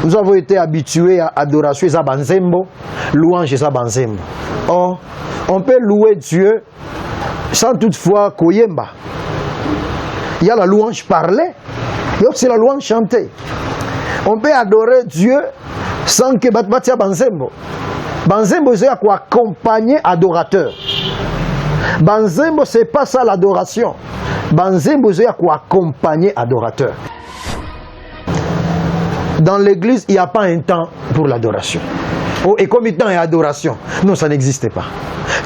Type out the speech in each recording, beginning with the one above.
Nous avons été habitués à adoration et à banzembo, louange et à banzembo. Or, on peut louer Dieu sans toutefois koyemba. Il y a la louange parlée, il y a aussi la louange chantée. On peut adorer Dieu sans que batbatia banzembo. Banzembo c'est à quoi accompagner adorateur. Banzembo c'est pas ça l'adoration. Banzembo c'est à quoi accompagner adorateur. Dans l'église, il n'y a pas un temps pour l'adoration. Oh, et comme temps et adoration. Non, ça n'existe pas.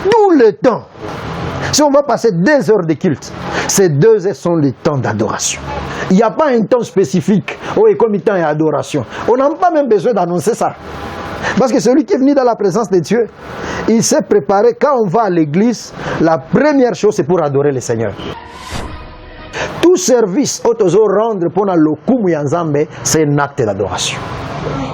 Tout le temps. Si on va passer 2 heures de culte, ces 2 heures sont les temps d'adoration. Il n'y a pas un temps spécifique. Oh, et comme temps et adoration. On n'a pas même besoin d'annoncer ça. Parce que celui qui est venu dans la présence de Dieu, il s'est préparé. Quand on va à l'église, la première chose, c'est pour adorer le Seigneur. Tout service, rendre pour le c'est un acte d'adoration.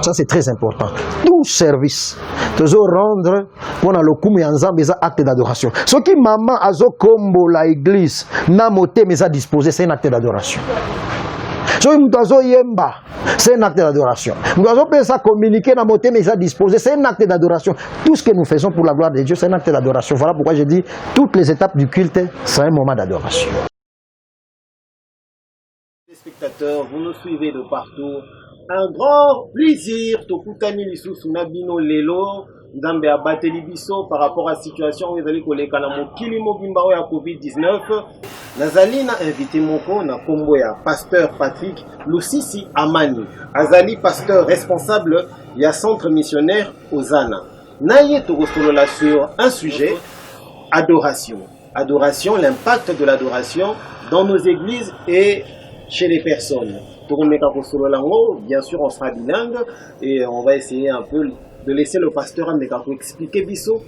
Ça, c'est très important. Tout service, rendre pour le c'est un acte d'adoration. Ce qui maman a combo la église, n'a moté mais a disposé, c'est un acte d'adoration. So yemba, c'est un acte d'adoration. Nous avons communiquer dans moté mais a disposé, c'est un acte d'adoration. Tout ce que nous faisons pour la gloire de Dieu, c'est un acte d'adoration. Voilà pourquoi je dis toutes les étapes du culte, c'est un moment d'adoration. Les spectateurs, vous nous suivez de partout. Un grand plaisir, Tokutani Lisusu Nabino Lelo, Nzambe abateli biso par rapport à la situation où ezali koleka na mokili mobimba ya COVID-19. Nazali na invité moko na kombo ya pasteur Patrick Lusisi Amani. Azali pasteur responsable ya centre missionnaire Ozana. Naye tokosolola sur un sujet, adoration. Adoration, l'impact de l'adoration dans nos églises et chez les personnes. Bien sûr, on sera bilingue et on va essayer un peu de laisser le pasteur expliquer biso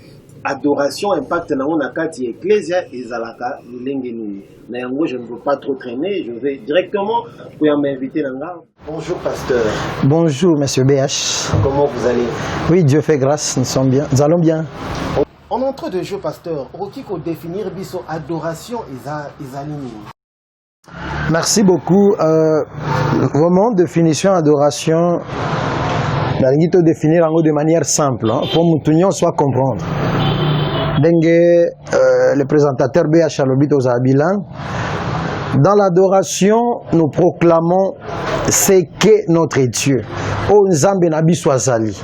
adoration impact na nakati ecclesia et zalaka lingeni. Je ne veux pas trop traîner, je vais directement pour m'inviter là. Bonjour pasteur. Bonjour monsieur BH. Comment vous allez? Oui, Dieu fait grâce, nous sommes bien, nous allons bien. En entrée de jeu pasteur, Rokiko définir biso adoration et zalini. Merci beaucoup. Vraiment, définition, adoration, je définir de manière simple, hein, pour que tout le monde soit comprendre. Le présentateur BH Alobito Zabilan, dans l'adoration, nous proclamons ce qu'est notre Dieu. O Nzambe Nabi Swazali.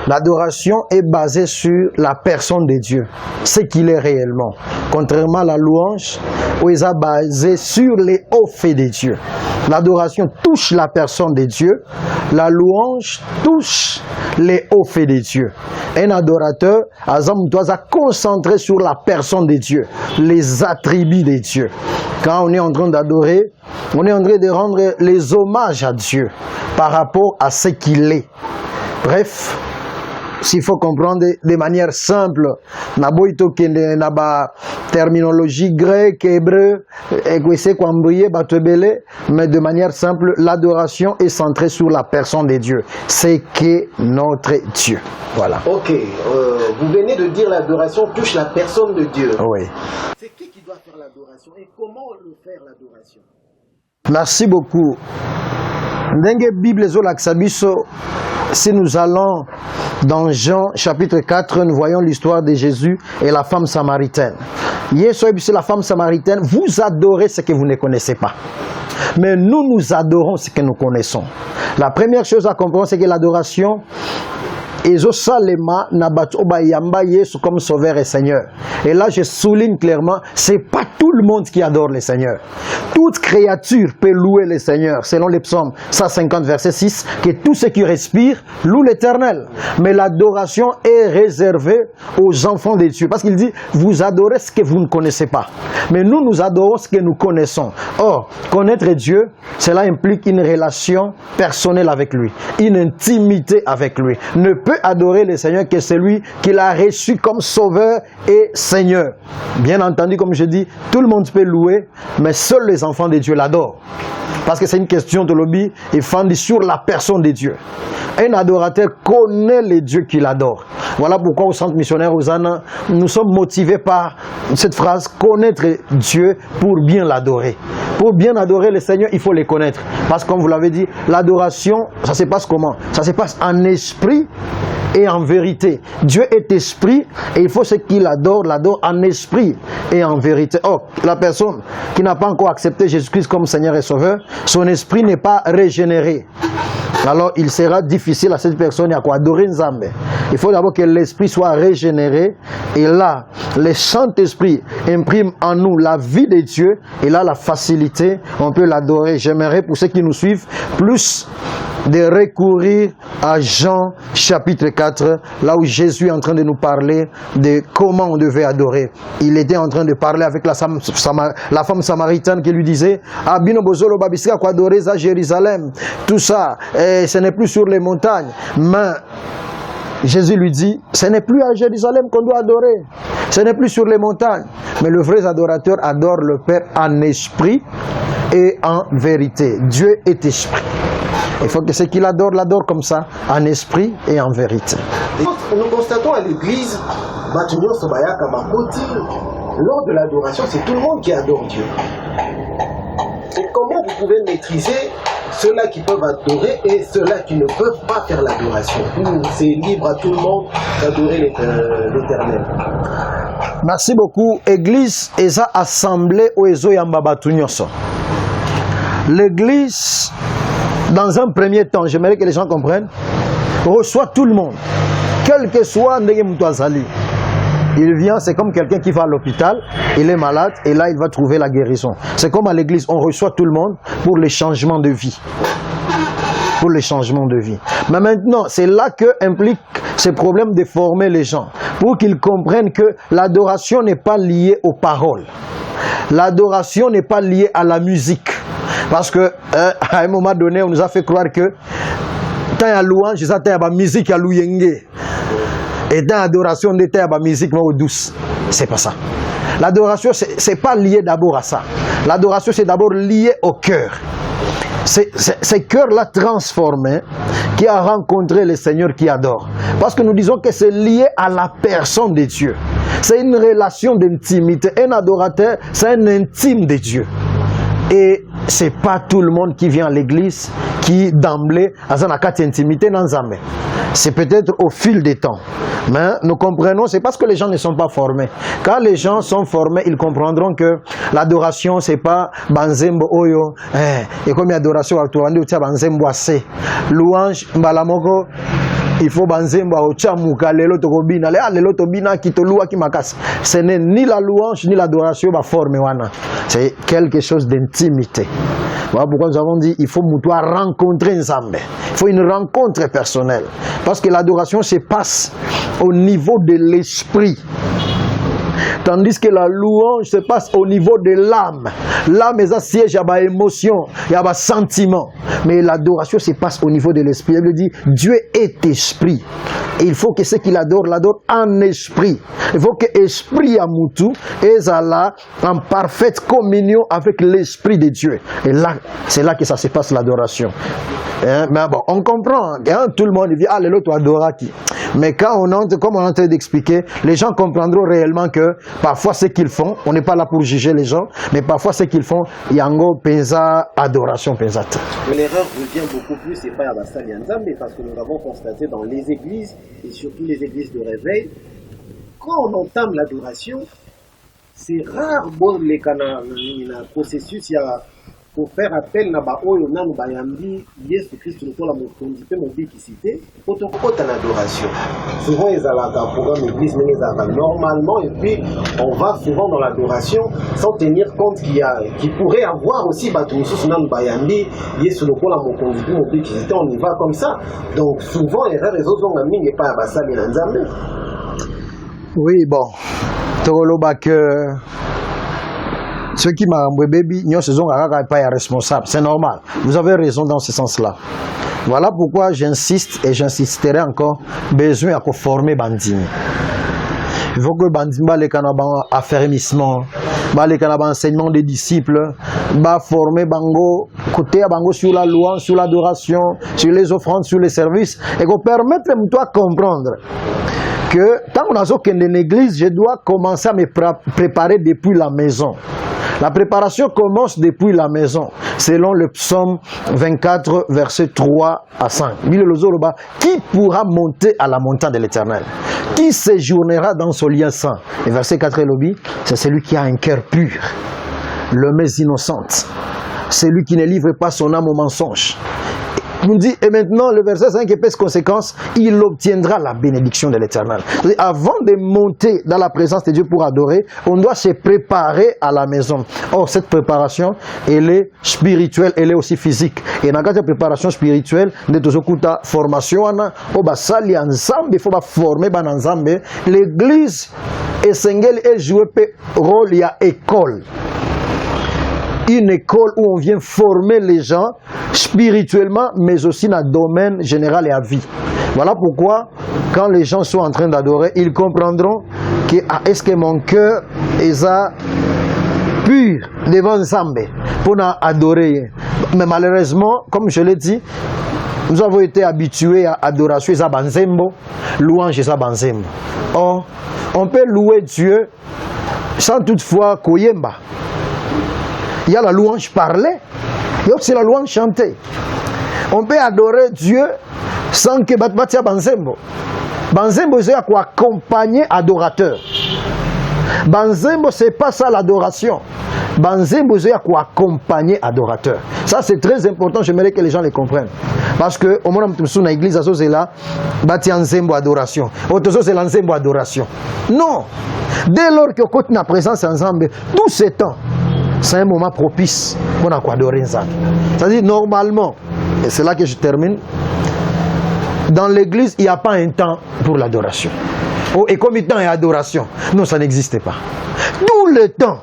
L'adoration est basée sur la personne de Dieu, ce qu'il est réellement. Contrairement à la louange, où elle est basée sur les hauts faits de Dieu. L'adoration touche la personne de Dieu, la louange touche les hauts faits de Dieu. Un adorateur, doit se concentrer sur la personne de Dieu, les attributs de Dieu. Quand on est en train d'adorer, on est en train de rendre les hommages à Dieu par rapport à ce qu'il est. Bref, s'il faut comprendre de manière simple, terminologie grecque, hébreu, mais de manière simple, l'adoration est centrée sur la personne de Dieu. C'est qu'est notre Dieu. Voilà. Ok, vous venez de dire l'adoration touche la personne de Dieu. Oui. C'est qui doit faire l'adoration et comment le faire l'adoration? Merci beaucoup. Si nous allons dans Jean chapitre 4, nous voyons l'histoire de Jésus et la femme samaritaine. La femme samaritaine, vous adorez ce que vous ne connaissez pas. Mais nous adorons ce que nous connaissons. La première chose à comprendre, c'est que l'adoration comme sauveur et Seigneur. Et là, je souligne clairement, c'est pas tout le monde qui adore le Seigneur. Toute créature peut louer le Seigneur, selon les psaumes 150, verset 6, que tout ce qui respire loue l'Éternel. Mais l'adoration est réservée aux enfants de Dieu. Parce qu'il dit, vous adorez ce que vous ne connaissez pas. Mais nous adorons ce que nous connaissons. Or, connaître Dieu, cela implique une relation personnelle avec lui, une intimité avec lui. Ne peut adorer le Seigneur que celui qu'il a reçu comme sauveur et Seigneur. Bien entendu, comme je dis, tout le monde peut louer, mais seuls les enfants de Dieu l'adorent. Parce que c'est une question de lobby et fondée sur la personne de Dieu. Un adorateur connaît les dieux qu'il adore. Voilà pourquoi au centre missionnaire Hosanna, nous sommes motivés par cette phrase, connaître Dieu pour bien l'adorer. Pour bien adorer le Seigneur, il faut les connaître. Parce que comme vous l'avez dit, l'adoration, ça se passe comment? Ça se passe en esprit et en vérité. Dieu est esprit et il faut ce qu'il adore, l'adore en esprit et en vérité. Or, la personne qui n'a pas encore accepté Jésus-Christ comme Seigneur et Sauveur, son esprit n'est pas régénéré. Alors, il sera difficile à cette personne à quoi adorer Nzambe. Il faut d'abord que l'esprit soit régénéré. Et là, le Saint-Esprit imprime en nous la vie de Dieu. Et là, la facilité, on peut l'adorer. J'aimerais, pour ceux qui nous suivent, plus de recourir à Jean chapitre 4, là où Jésus est en train de nous parler de comment on devait adorer. Il était en train de parler avec la femme samaritaine qui lui disait « Abino bozolo babisika kwa adorer à Jérusalem ». Tout ça, et ce n'est plus sur les montagnes. Mais Jésus lui dit, ce n'est plus à Jérusalem qu'on doit adorer. Ce n'est plus sur les montagnes. Mais le vrai adorateur adore le Père en esprit et en vérité. Dieu est esprit. Il faut que ce qu'il adore, l'adore comme ça, en esprit et en vérité. Nous constatons à l'église, lors de l'adoration, c'est tout le monde qui adore Dieu. Et comment vous pouvez maîtriser ceux-là qui peuvent adorer et ceux-là qui ne peuvent pas faire l'adoration? C'est libre à tout le monde d'adorer l'Éternel. Merci beaucoup. Église est assemblée au Ezo Yambaba Tunyoso. L'église, dans un premier temps, j'aimerais que les gens comprennent, reçoit tout le monde, quel que soit Ndege. Il vient, c'est comme quelqu'un qui va à l'hôpital, il est malade et là il va trouver la guérison. C'est comme à l'église, on reçoit tout le monde pour les changements de vie. Pour les changements de vie. Mais maintenant, c'est là que implique ce problème de former les gens, pour qu'ils comprennent que l'adoration n'est pas liée aux paroles. L'adoration n'est pas liée à la musique. Parce que à un moment donné, on nous a fait croire que tant il y a louange, tant il y a musique, il y a louyenge. Et dans l'adoration, il y a musique douce. C'est pas ça. L'adoration, c'est pas lié d'abord à ça. L'adoration, c'est d'abord lié au cœur. C'est ce cœur-là transformé qui a rencontré le Seigneur qui adore. Parce que nous disons que c'est lié à la personne de Dieu. C'est une relation d'intimité. Un adorateur, c'est un intime de Dieu. Et c'est pas tout le monde qui vient à l'église qui d'emblée a une intimité dans Nzambe. C'est peut-être au fil des temps. Mais nous comprenons, c'est parce que les gens ne sont pas formés. Quand les gens sont formés, ils comprendront que l'adoration, c'est pas Banzembo Oyo. Et comme l'adoration actuelle, c'est Banzembo Ase. Louange, Mbalamoko, il faut Banzembo Ochamuka, Lelo Tokobina, Lelo Tobina, Kitolua, Kimakas. Ce n'est ni la louange, ni l'adoration, ma forme. C'est quelque chose d'intimité. Voilà pourquoi nous avons dit il faut rencontrer Nzambe. Il faut une rencontre personnelle. Parce que l'adoration se passe au niveau de l'esprit. Tandis que la louange se passe au niveau de l'âme. L'âme est un siège à émotion, il y a un sentiment. Mais l'adoration se passe au niveau de l'esprit. Elle dit Dieu est esprit. Et il faut que ce qu'il adore, l'adore en esprit. Il faut que l'esprit Amoutou est là en parfaite communion avec l'esprit de Dieu. Et là, c'est là que ça se passe l'adoration. Mais bon, on comprend. Tout le monde dit ah, l'autre adore qui. Mais quand on entre, comme on est en train d'expliquer, les gens comprendront réellement que parfois ce qu'ils font, on n'est pas là pour juger les gens, mais parfois ce qu'ils font, il y a un pensa adoration, pensa. L'erreur revient beaucoup plus, c'est pas à Bassali Nzambe, parce que nous avons constaté dans les églises, et surtout les églises de réveil, quand on entame l'adoration, c'est rare, bon, les processus, il y a pour faire appel na ba oyo nanu bayambi Yesu Christ lokola mokonzi pe mobikisité otokota l'adoration. Souvent ils allaient dans programme église mais ils allaient normalement et puis on va souvent dans l'adoration sans tenir compte qu'il pourrait avoir aussi batumisu nanu bayambi Yesu lokola mokonzi pe mobikisité, on y va comme ça. Donc souvent erreur les autres ont mis pas basali na Nzambe. Oui, bon. Toloba que ceux qui m'ont baby, nous faisons pas responsable. C'est normal. Vous avez raison dans ce sens-là. Voilà pourquoi j'insiste et j'insisterai encore. Besoin à former Bandini. Il faut que Bandini les canabans affermissement, les canabans enseignement des disciples, former Bango côté à Bango sur la louange, sur l'adoration, sur les offrandes, sur les services, et qu'on permette de toi comprendre que tant qu'on a une église, je dois commencer à me préparer depuis la maison. La préparation commence depuis la maison, selon le psaume 24, versets 3 à 5. Qui pourra monter à la montagne de l'Éternel? Qui séjournera dans son lieu saint? Et verset 4 lobby, c'est celui qui a un cœur pur, l'homme innocente, celui qui ne livre pas son âme au mensonge. On dit, et maintenant, le verset 5 épaisse conséquence, il obtiendra la bénédiction de l'Éternel. Avant de monter dans la présence de Dieu pour adorer, on doit se préparer à la maison. Or, cette préparation, elle est spirituelle, elle est aussi physique. Et dans cette préparation spirituelle, de toute formation, il faut former ensemble. L'église, elle joue un rôle, il y a école. Une école où on vient former les gens spirituellement, mais aussi dans le domaine général et à vie. Voilà pourquoi, quand les gens sont en train d'adorer, ils comprendront que est-ce que mon cœur est pur devant ensemble pour adorer. Mais malheureusement, comme je l'ai dit, nous avons été habitués à adoration et à banzembo, louange et à banzembo. Or, on peut louer Dieu sans toutefois koyemba. Il y a la louange parlée, il y a aussi la louange chantée. On peut adorer Dieu sans que Batbatia Banzembo. Banzembo, c'est quoi accompagner adorateur. Banzembo, c'est pas ça l'adoration. Banzembo, c'est quoi accompagner adorateur. Ça, c'est très important, j'aimerais que les gens le comprennent. Parce que, au moment où nous sommes dans l'église, c'est là, Batia Nzembo adoration. Autre c'est l'Nzembo adoration. Non! Dès lors que nous sommes en présence ensemble, tout ce temps, c'est un moment propice pour adorer Nzambe. C'est-à-dire, normalement, et c'est là que je termine, dans l'église, il n'y a pas un temps pour l'adoration. Et comme il y a temps et adoration, non, ça n'existe pas. Tout le temps,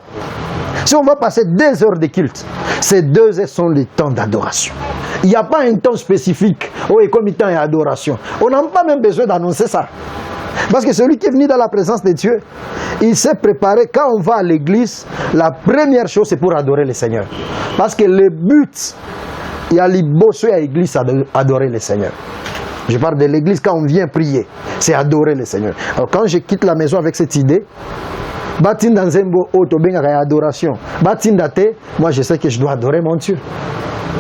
si on va passer 2 heures de culte, ces 2 heures sont les temps d'adoration. Il n'y a pas un temps spécifique, et comme il y a temps et adoration. On n'a pas même besoin d'annoncer ça. Parce que celui qui est venu dans la présence de Dieu, il s'est préparé. Quand on va à l'église, la première chose, c'est pour adorer le Seigneur. Parce que le but, il y a l'ibossu à l'église, adorer le Seigneur. Je parle de l'église quand on vient prier, c'est adorer le Seigneur. Alors quand je quitte la maison avec cette idée, Batinda Nzembo Otobenga adoration. Batindate, moi je sais que je dois adorer mon Dieu.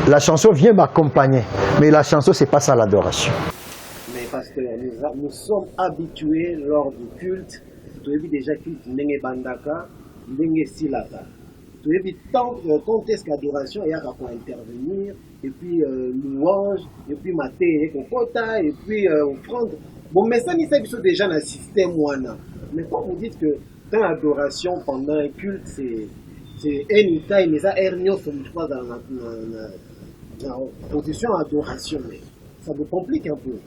La chanson vient m'accompagner, mais la chanson c'est pas ça l'adoration. Parce que nous sommes habitués lors du culte, tu as vu déjà culte Nenge Bandaka, Nenge Silata. Tu as vu quand est-ce qu'adoration il y a pour intervenir, et puis louange, et puis maté et kokota, et puis offrande. Bon, mais ça, ils sont déjà dans le système wana. Mais quand vous dites que dans l'adoration pendant un culte, c'est anytime, mais ça, Ernio, je crois, dans la position adoration, mais ça vous complique un peu.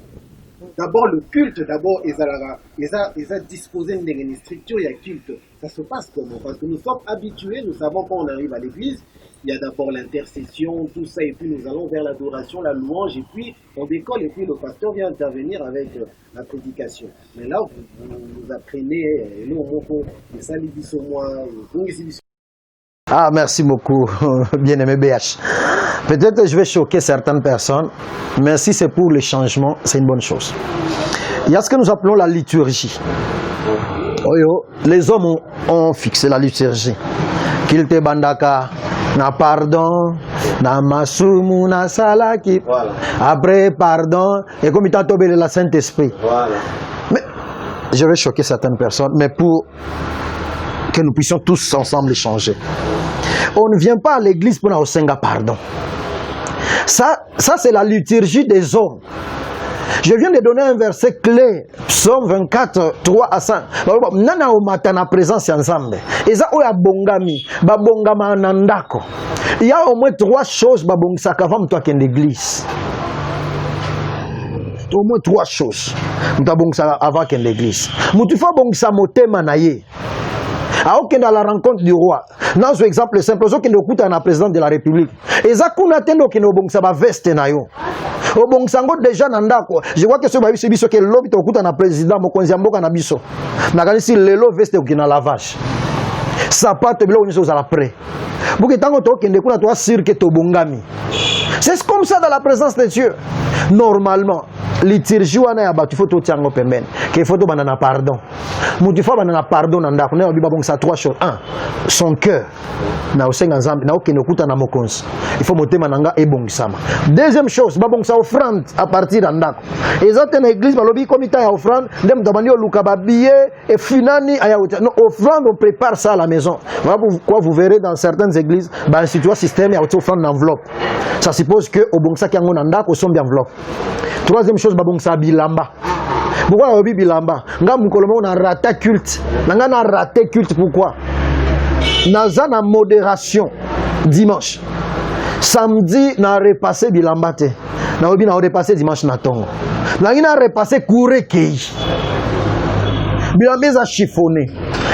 D'abord le culte, d'abord ils ont disposé d'une structure, il y a culte. Ça se passe comment? Parce que nous sommes habitués, nous savons quand on arrive à l'église, il y a d'abord l'intercession, tout ça, et puis nous allons vers l'adoration, la louange, et puis on décolle, et puis le pasteur vient intervenir avec la prédication. Mais là, vous apprenez, nous, les salibis au moins, Ah, merci beaucoup, bien-aimé BH. Peut-être que je vais choquer certaines personnes, mais si c'est pour le changement, c'est une bonne chose. Il y a ce que nous appelons la liturgie. Les hommes ont fixé la liturgie. Kilte bandaka, na pardon, na masumu, na salaki. Voilà. Après pardon, et comme il t'a tombé le Saint-Esprit. Voilà. Mais je vais choquer certaines personnes, mais pour que nous puissions tous ensemble changer. On ne vient pas à l'église pour nous senga pardon. Ça c'est la liturgie des hommes. Je viens de donner un verset clé, Psaume 24, 3 à 5. Nana o matana présence ensemble. Eza oya bongami, ba bongama nandako. Il y a au moins 3 choses ba bongsaka avant toi qui est l'église. Au moins 3 choses. Muta bongsaka avant qui est l'église. Mutufa bongsa motema na ye. Aokenda à la rencontre du roi. Dans ce exemple simple, qui ne coûte à la présidente de la République. Et ça qu'on attend qui ne bongsa ba veste na yo. Au bongsango déjà nandako. Je vois que ce babi c'est biso que l'homme to coûte à la président mokonzi mboka na biso. Na kanisi lelo veste qui na lavage. Sapato bilo on est à la près. Pour que tango to kende kuna to asir que to bongami. C'est comme ça dans la présence de Dieu. Normalement. liturgie wana ya batu faut to tiango pembeni que faut to banana pardon mutu faut banana pardon na ndako na biba bongisa trois choses. Un, son cœur na osenga nzambe na okene okuta na mokonzi il faut motema nanga ebongisama. Deuxième chose ba bongisa offrande à partir de ndako ezate na église balobi komita ya offrande ndem tabandi oluka ba billet et finani aya non offrande on prépare ça à la maison. Voilà pourquoi vous verrez dans certaines églises ba institut système ya offrande enveloppe. Ça suppose que obongisa kiango na ndako sombi enveloppe. Troisième chose, babongsa bilamba. Pourquoi obi bilamba? Nga mukolomo na raté culte. Nga na raté culte pourquoi? Naza na modération dimanche. Samedi na repassé bilamba te. Na obi na repassé dimanche na tongo. Nga na repassé couré kei. Bilamba za chiffonné.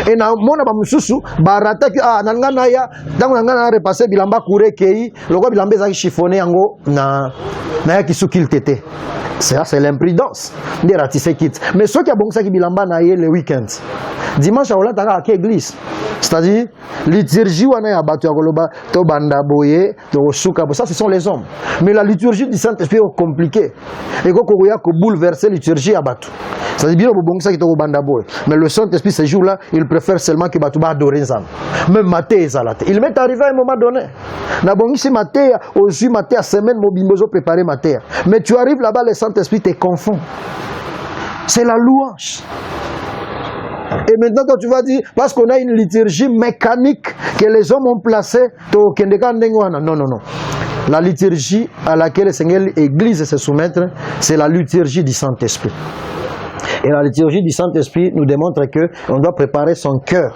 Et na mona ba mususu ba raté nanga na ya dango nga na repassé bilamba couré kei. Loko bilamba za chiffonné yango na ya kisukil tete. C'est l'imprudence de ratisser quitte. Mais ceux qui ont bon ça qui bilamba na le week-end. Dimanche à Olata à l'église. C'est-à-dire liturgie wana ya batu ya koloba to banda boye to suka ça ce sont les hommes. Mais la liturgie du Saint-Esprit est compliquée. Et ko ya ko bouleverser liturgie ya batu. C'est-à-dire bien bon ça qui to banda boye. Mais le Saint-Esprit ce jour-là, il préfère seulement que batu ba adorer Nzambe. Même maté ezalate. Il m'est arrivé à un moment donné. Na bongisi maté au ju maté à semaine mobimbozo préparer maté. Mais tu arrives là-bas le Saint-Esprit te confond. C'est la louange. Et maintenant, quand tu vas dire, parce qu'on a une liturgie mécanique que les hommes ont placée, non, non, non. La liturgie à laquelle le Seigneur l'Église se soumettre, c'est la liturgie du Saint-Esprit. Et la liturgie du Saint-Esprit nous démontre qu'on doit préparer son cœur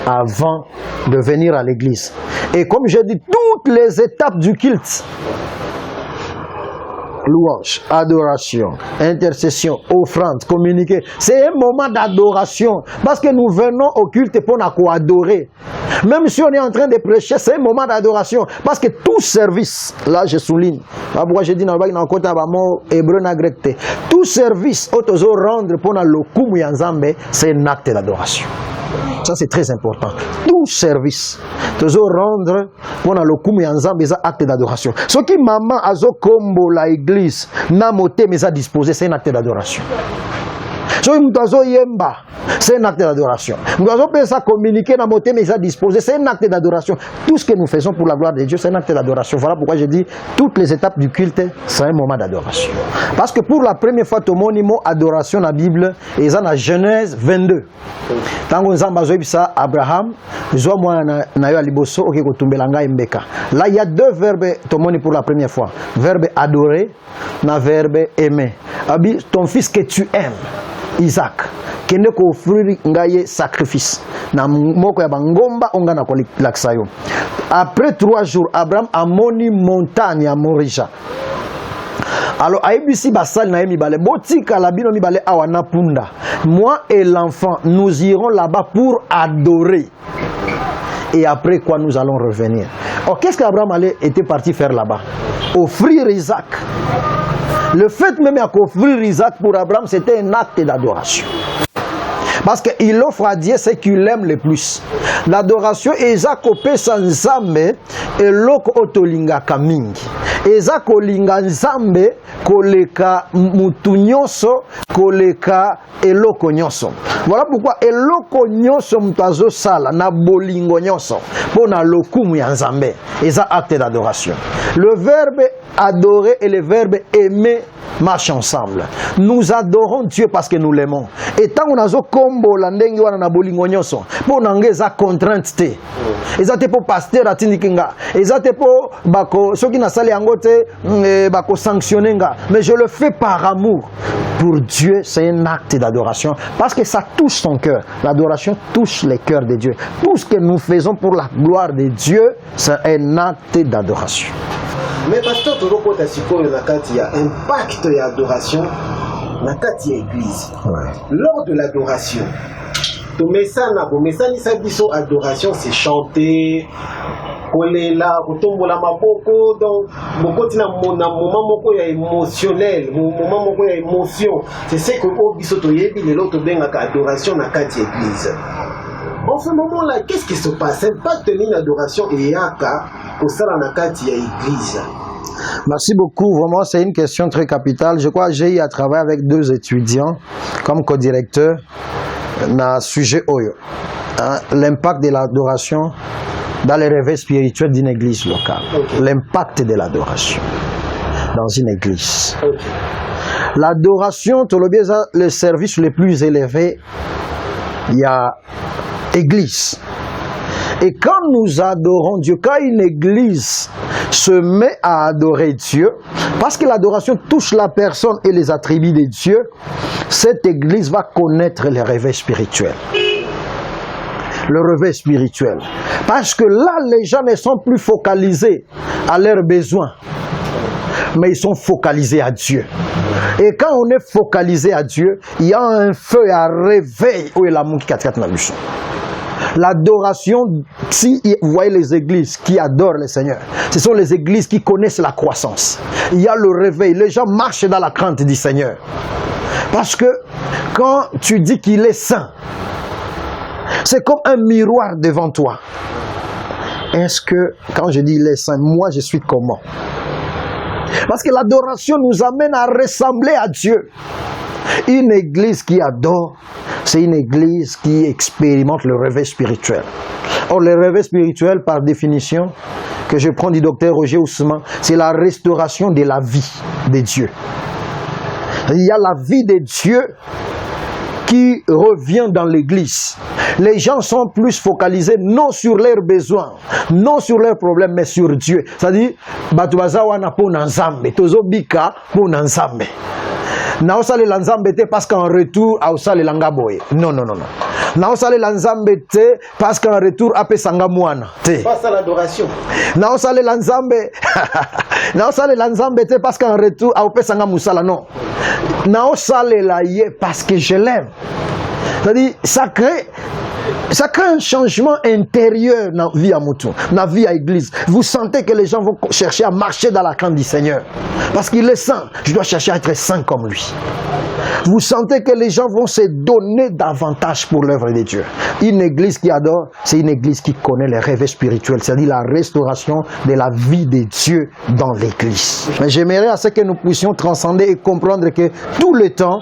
avant de venir à l'Église. Et comme j'ai dit, toutes les étapes du culte, louange, adoration, intercession, offrande, communiquer. C'est un moment d'adoration. Parce que nous venons au culte pour nous adorer. Même si on est en train de prêcher, c'est un moment d'adoration. Parce que tout service, là je souligne, pourquoi je dis dans le côté hébreu na grec, tout service, rendre pour le c'est un acte d'adoration. Ça c'est très important. Tout service, rendre pour le acte d'adoration. Ce qui maman a combo la église, na moté mais a disposé, c'est un acte d'adoration. So yemba, c'est un acte d'adoration. Nous avons communiquer dans moté mais a disposé, c'est un acte d'adoration. Tout ce que nous faisons pour la gloire de Dieu, c'est un acte d'adoration. Voilà pourquoi je dis toutes les étapes du culte, c'est un moment d'adoration. Parce que pour la première fois, tout le monde mot adoration dans la Bible, et dans la Genèse 22. Tant qu'on a Abraham, là il y a deux verbes pour la première fois. Verbe adorer, na verbe aimer. Ton fils que tu aimes, Isaac, qui ne peut offrir un sacrifice. Après 3 jours, Abraham a moni montagne à Morija. Alors, Aïbisi Bassal Naïmi Bale, Botika Labino Mibale Awana Punda. Moi et l'enfant, nous irons là-bas pour adorer. Et après quoi, nous allons revenir. Alors, qu'est-ce qu'Abraham était parti faire là-bas? Offrir Isaac. Le fait même d'offrir Isaac pour Abraham, c'était un acte d'adoration. Parce qu'il offre à Dieu ce qu'il aime le plus. L'adoration, Isaac ope sanzambe et loko otolinga kamingi. Isaac olinga nzambe koleka mutu nyonso koleka eloko nyonso. Voilà pourquoi eloko nyonso mutazo sala na bolingo nyonso pona lokumu ya nzambe. Eza acte d'adoration. Le verbe adorer et le verbe aimer marchent ensemble. Nous adorons Dieu parce que nous l'aimons. Et tant qu'on a combo la ndenge wana na bolingo nyonso, po nangeza contrainte te. Ezate po pasteur atindikinga. Ezate po bako soki na sali yango te bako sanctionner nga. Mais je le fais par amour. Pour Dieu, c'est un acte d'adoration parce que ça touche son cœur. L'adoration touche les cœurs de Dieu. Tout ce que nous faisons pour la gloire de Dieu, c'est un acte d'adoration. Mais pasteur Toroko Tasiko il y a un pacte d'adoration dans l'église. Lors de l'adoration, adoration c'est chanter, kolela, kotombola maboko, donc beaucoup na moment moko ya émotionnel, moment moko ya émotion. C'est ce que obiso toyebi le loto bengaka adoration na kati église. En ce moment-là, qu'est-ce qui se passe? Un pacte d'adoration et yaka au sein de la église. Merci beaucoup. Vraiment, c'est une question très capitale. Je crois que j'ai eu à travailler avec 2 étudiants comme co-directeur dans le sujet Oyo. L'impact de l'adoration dans les réveils spirituels d'une église locale. Okay. L'impact de l'adoration dans une église. Okay. L'adoration, le service le plus élevé, il y a église. Et quand nous adorons Dieu, quand une église se met à adorer Dieu, parce que l'adoration touche la personne et les attributs de Dieu, cette église va connaître les réveils spirituels. Le réveil spirituel. Parce que là, les gens ne sont plus focalisés à leurs besoins, mais ils sont focalisés à Dieu. Et quand on est focalisé à Dieu, il y a un feu à réveil. Où est l'amour qui a l'adoration, si vous voyez les églises qui adorent le Seigneur, ce sont les églises qui connaissent la croissance. Il y a le réveil, les gens marchent dans la crainte du Seigneur. Parce que quand tu dis qu'il est saint, c'est comme un miroir devant toi. Est-ce que, quand je dis il est saint, moi je suis comment? Parce que l'adoration nous amène à ressembler à Dieu. Une église qui adore, c'est une église qui expérimente le réveil spirituel. Or, le réveil spirituel, par définition, que je prends du docteur Roger Ousmane, c'est la restauration de la vie de Dieu. Il y a la vie de Dieu qui revient dans l'église. Les gens sont plus focalisés non sur leurs besoins, non sur leurs problèmes, mais sur Dieu. C'est-à-dire, Batubaza wana po nanzambe, tozobika po nanzambe. Naosale lanzambe te parce qu'en retour aosale langaboye. Non. Naosale lanzambe te parce qu'en retour ape sangamwana. Face à l'adoration. Naosale lanzambe te parce qu'en retour ape sangamusala. Non. Naosale la ye parce que je l'aime. C'est-à-dire, ça crée un changement intérieur dans la vie à Moutou, dans la vie à l'église. Vous sentez que les gens vont chercher à marcher dans la crainte du Seigneur. Parce qu'il est saint, je dois chercher à être saint comme lui. Vous sentez que les gens vont se donner davantage pour l'œuvre de Dieu. Une église qui adore, c'est une église qui connaît les réveils spirituels, c'est-à-dire la restauration de la vie de Dieu dans l'église. Mais j'aimerais à ce que nous puissions transcender et comprendre que tout le temps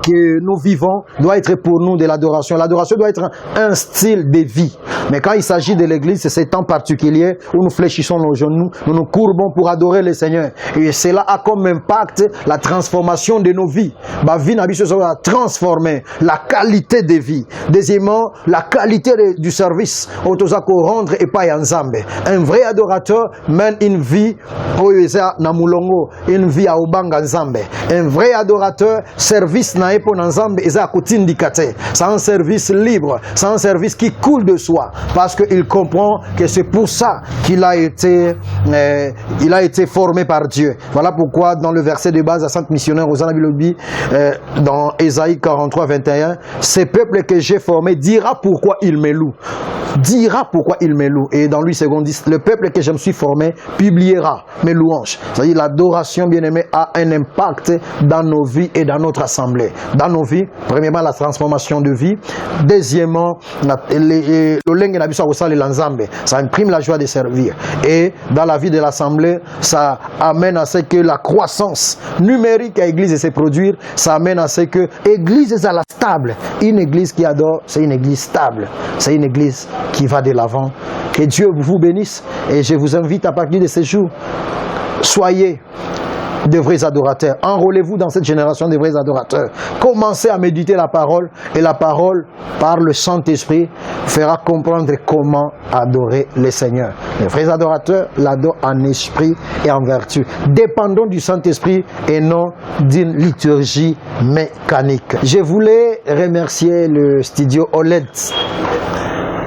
que nous vivons doit être pour nous de l'adoration. L'adoration doit être un style de vie. Mais quand il s'agit de l'église, c'est ces temps particuliers où nous fléchissons nos genoux, nous nous courbons pour adorer le Seigneur. Et cela a comme impact la transformation de nos vies. Ma vie n'a pas transformer la qualité de vie. Deuxièmement, la qualité du service. Rendre et pas Nzambe. Un vrai adorateur mène une vie une vie à Obanga Nzambe. Un vrai adorateur, service na pour Nzambe, c'est un service libre, c'est un service qui coule de soi, parce qu'il comprend que c'est pour ça qu'il a été formé par Dieu. Voilà pourquoi dans le verset de base à Sainte Missionnaire aux Anabilobi, dans Ésaïe 43, 21, ce peuple que j'ai formé dira pourquoi il me loue. Dira pourquoi il me loue. Et dans lui, second 10, le peuple que je me suis formé publiera mes louanges. C'est-à-dire l'adoration, bien aimé, a un impact dans nos vies et dans notre assemblée. Dans nos vies, premièrement, la transformation de vie. Deuxièmement, ça imprime la joie de servir. Et dans la vie de l'assemblée, ça amène à ce que la croissance numérique à l'église se produire. Ça amène à ce que l'église est à la stable. Une église qui adore, c'est une église stable. C'est une église qui va de l'avant. Que Dieu vous bénisse. Et je vous invite à partir de ce jour, soyez de vrais adorateurs. Enrôlez-vous dans cette génération de vrais adorateurs. Commencez à méditer la parole, et la parole, par le Saint-Esprit, fera comprendre comment adorer le Seigneur. Les vrais adorateurs l'adorent en esprit et en vertu. Dépendons du Saint-Esprit et non d'une liturgie mécanique. Je voulais remercier le studio OLED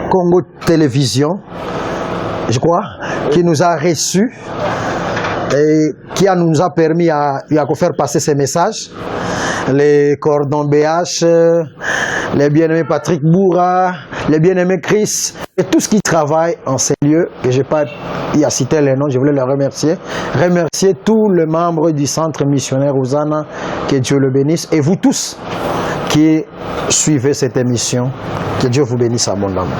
Congo Télévision, je crois, qui nous a reçus et qui nous a permis à faire passer ces messages. Les cordons BH, les bien-aimés Patrick Boura, les bien-aimés Chris, et tout ce qui travaille en ces lieux, que je n'ai pas y à citer les noms, je voulais les remercier. Remercier tous les membres du centre missionnaire Hosanna, que Dieu le bénisse, et vous tous qui suivez cette émission, que Dieu vous bénisse abondamment.